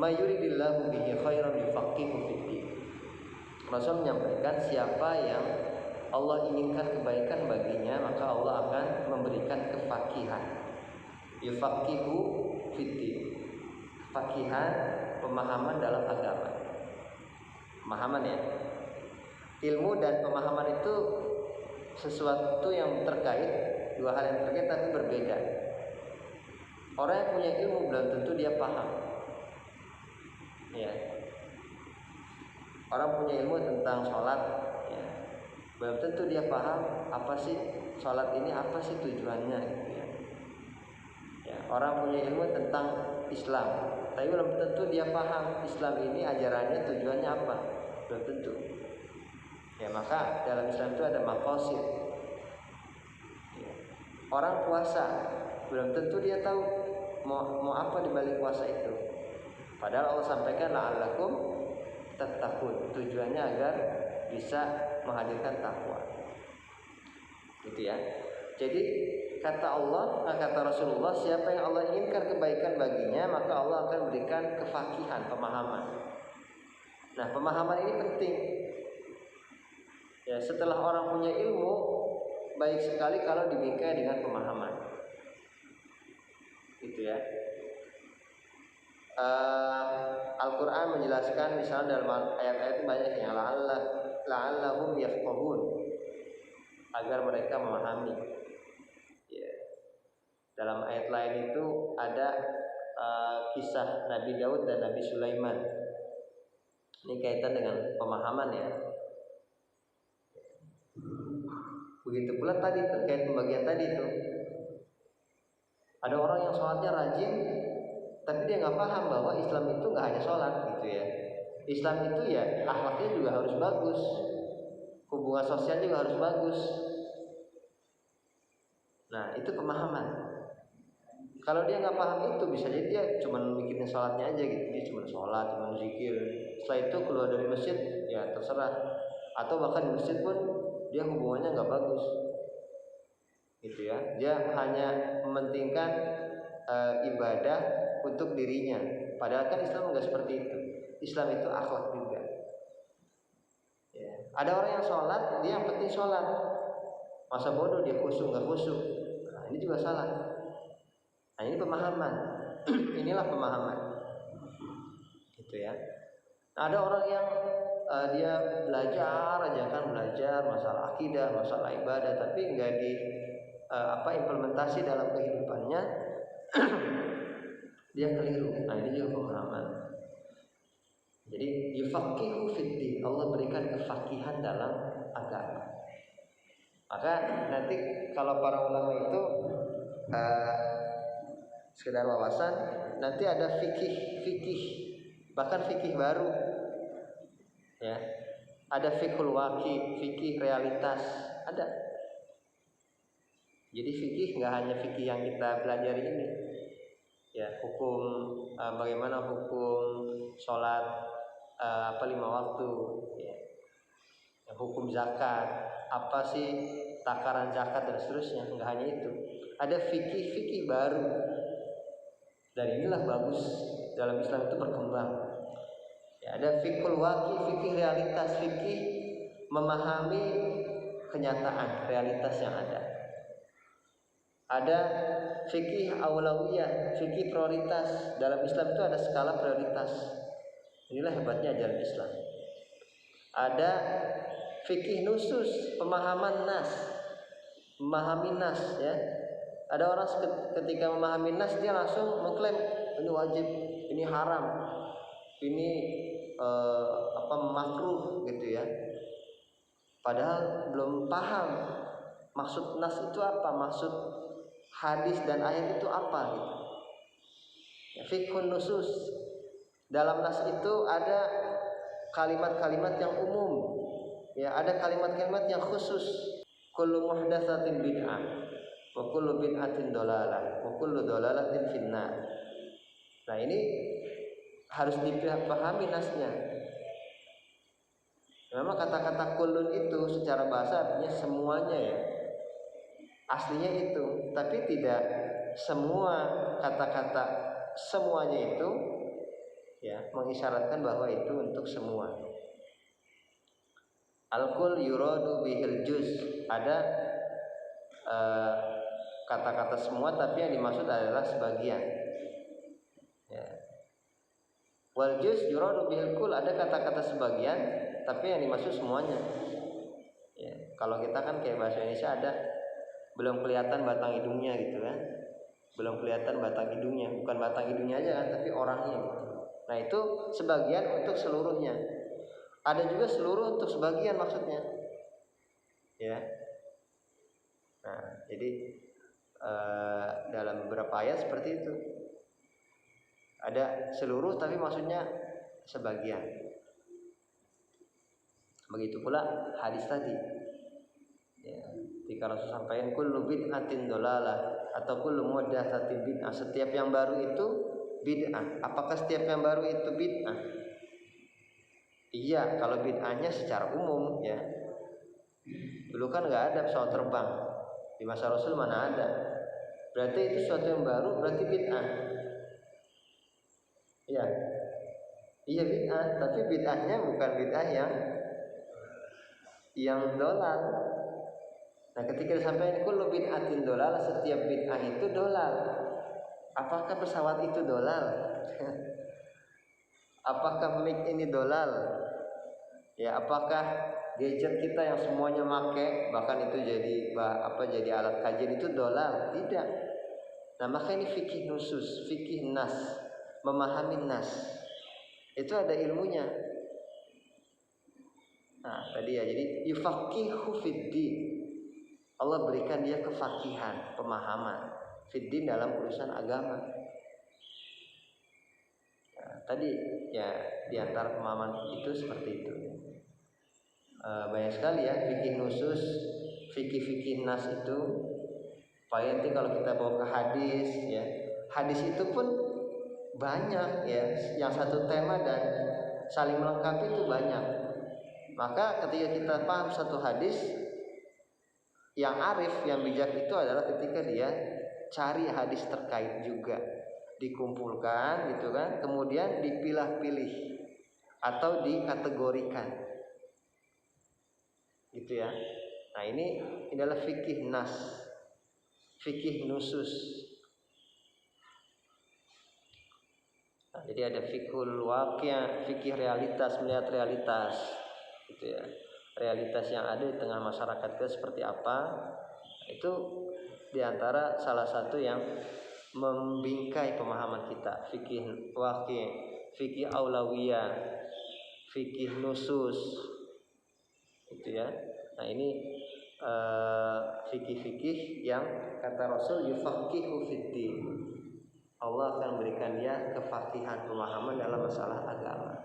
may yuridillahu bihi khairan yufaqihu fiddin. Rasul menyampaikan siapa yang Allah inginkan kebaikan baginya, maka Allah akan memberikan kefakihan. Yufaqihu fiddin. Kefakihan, pemahaman dalam agama. Pemahaman ya. Ilmu dan pemahaman itu sesuatu yang terkait, dua hal yang terkait tapi berbeda. Orang yang punya ilmu belum tentu dia paham. Ya. Orang punya ilmu tentang sholat, ya, belum tentu dia paham apa sih sholat ini, apa sih tujuannya. Gitu ya. Ya, orang punya ilmu tentang Islam, tapi belum tentu dia paham Islam ini ajarannya tujuannya apa, belum tentu. Ya, maka dalam Islam itu ada maqasid. Ya. Orang puasa, belum tentu dia tahu mau apa di balik puasa itu. Padahal Allah sampaikan la'allakum tattaqun, tujuannya agar bisa menghadirkan takwa. Gitu ya. Jadi kata Allah, kata Rasulullah, siapa yang Allah inginkan kebaikan baginya, maka Allah akan berikan kefakihan, pemahaman. Nah, pemahaman ini penting. Ya, setelah orang punya ilmu, baik sekali kalau dibingkai dengan pemahaman. Gitu ya. Al-Quran menjelaskan, misalnya dalam ayat-ayat banyak yang la'allahum yafqahun, agar mereka memahami. Ya. Dalam ayat lain itu ada kisah Nabi Daud dan Nabi Sulaiman. Ini kaitan dengan pemahaman ya. Begitu pula tadi terkait pembagian tadi itu. Ada orang yang sholatnya rajin, tapi dia nggak paham bahwa Islam itu nggak hanya sholat gitu ya. Islam itu ya akhlaknya juga harus bagus, hubungan sosial juga harus bagus. Nah, itu pemahaman. Kalau dia nggak paham itu, bisa jadi dia cuma mikirin sholatnya aja gitu. Dia cuma sholat, cuma zikir. Setelah itu keluar dari masjid, ya terserah. Atau bahkan di masjid pun dia hubungannya nggak bagus, gitu ya. Dia hanya mementingkan ibadah untuk dirinya. Padahal kan Islam nggak seperti itu. Islam itu akhlak juga. Ya. Ada orang yang sholat, dia yang penting sholat. Masa bodoh dia khusyuk nggak khusyuk. Nah, ini juga salah. Nah, ini pemahaman. Inilah pemahaman. Gitu ya. Nah, ada orang yang dia belajar aja kan, belajar masalah akidah, masalah ibadah, tapi nggak di implementasi dalam kehidupannya. Dia keliru. Nah, ini juga pemahaman. Jadi yufaqihu fiddin, Allah berikan kefakihan dalam agama. Maka nanti kalau para ulama itu sekedar wawasan, nanti ada fikih, bahkan fikih baru. Ya. Ada fiqhul waqi, fikih realitas, ada. Jadi fikih nggak hanya fikih yang kita pelajari ini. Ya, hukum bagaimana hukum sholat 5 waktu, ya. Hukum zakat, apa sih takaran zakat dan seterusnya. Nggak hanya itu, ada fikih baru. Dan inilah bagus dalam Islam itu berkembang. Ya, ada fiqhul waqi, fikih realitas, fikih memahami kenyataan realitas yang ada. Ada fikih aulawiyah, fikih prioritas. Dalam Islam itu ada skala prioritas. Inilah hebatnya ajaran Islam. Ada fikih nusus, pemahaman nas, memahami nas ya. Ada orang ketika memahami nas dia langsung mengklaim ini wajib, ini haram, ini makruh gitu ya. Padahal belum paham maksud nas itu apa, maksud hadis dan ayat itu apa gitu. Ya, fiqhun nusus. Dalam nas itu ada kalimat-kalimat yang umum. Ya, ada kalimat-kalimat yang khusus. Kullu muhdatsatin bid'ah wa kullu bid'atin dhalalah wa kullu dhalalatin finnar. Nah, ini harus dipahami nasnya. Memang kata-kata kullun itu secara bahasa artinya semuanya ya. Aslinya itu, tapi tidak semua kata-kata semuanya itu ya mengisyaratkan bahwa itu untuk semua. Al-kul yuradu bihil juz, ada kata-kata semua tapi yang dimaksud adalah sebagian. Ya. Wal juz yuradu bihil kul, ada kata-kata sebagian tapi yang dimaksud semuanya. Ya. Kalau kita kan kayak bahasa Indonesia ada belum kelihatan batang hidungnya gitu kan, belum kelihatan batang hidungnya, bukan batang hidungnya aja kan, tapi orangnya gitu. Nah itu sebagian untuk seluruhnya. Ada juga seluruh untuk sebagian maksudnya. Ya. Nah jadi dalam beberapa ayat seperti itu. Ada seluruh tapi maksudnya sebagian. Begitu pula hadis tadi. Ya, ketika Rasul sampaikan kullu bid'atin dolalah atau kullu muhdatsatin bid'ah, setiap yang baru itu bid'ah. Apakah setiap yang baru itu bid'ah? Iya, kalau bid'ahnya secara umum ya. Dulu kan nggak ada pesawat terbang di masa Rasul, mana ada. Berarti itu sesuatu yang baru, berarti bid'ah. Iya, iya bid'ah, tapi bid'ahnya bukan bid'ah yang dolal. Nah ketika disampaikan kullu bid'atin dolal, setiap bid'ah itu dolal. Apakah pesawat itu dolal? Apakah mic ini dolal? Ya, apakah gadget kita yang semuanya make, bahkan itu jadi alat kajian itu dolal? Tidak. Nah maka ini fikih nusus, fikih nas, memahami nas. Itu ada ilmunya. Nah tadi ya, jadi yufaqihu fiddin. Allah berikan dia kefakihan, pemahaman fiddin dalam urusan agama. Nah, tadi ya diantara pemahaman itu seperti itu. Banyak sekali ya fikih nusus, fikih nas itu. Paling nanti kalau kita bawa ke hadis ya, hadis itu pun banyak ya, yang satu tema dan saling melengkapi itu banyak. Maka ketika kita paham satu hadis, yang arif, yang bijak itu adalah ketika dia cari hadis terkait juga, dikumpulkan gitu kan, kemudian dipilah-pilih atau dikategorikan, gitu ya. Nah ini adalah fikih nas, fikih nusus. Nah, jadi ada fikul waqi', fikih realitas, melihat realitas, gitu ya. Realitas yang ada di tengah masyarakat kita seperti apa, itu diantara salah satu yang membingkai pemahaman kita. Fikih waqi', fikih aulawiyah, fikih nusus, gitu ya. Nah ini fikih-fikih yang kata Rasul yufaqihu fiddin. Allah akan memberikan dia kefakihan, pemahaman dalam masalah agama.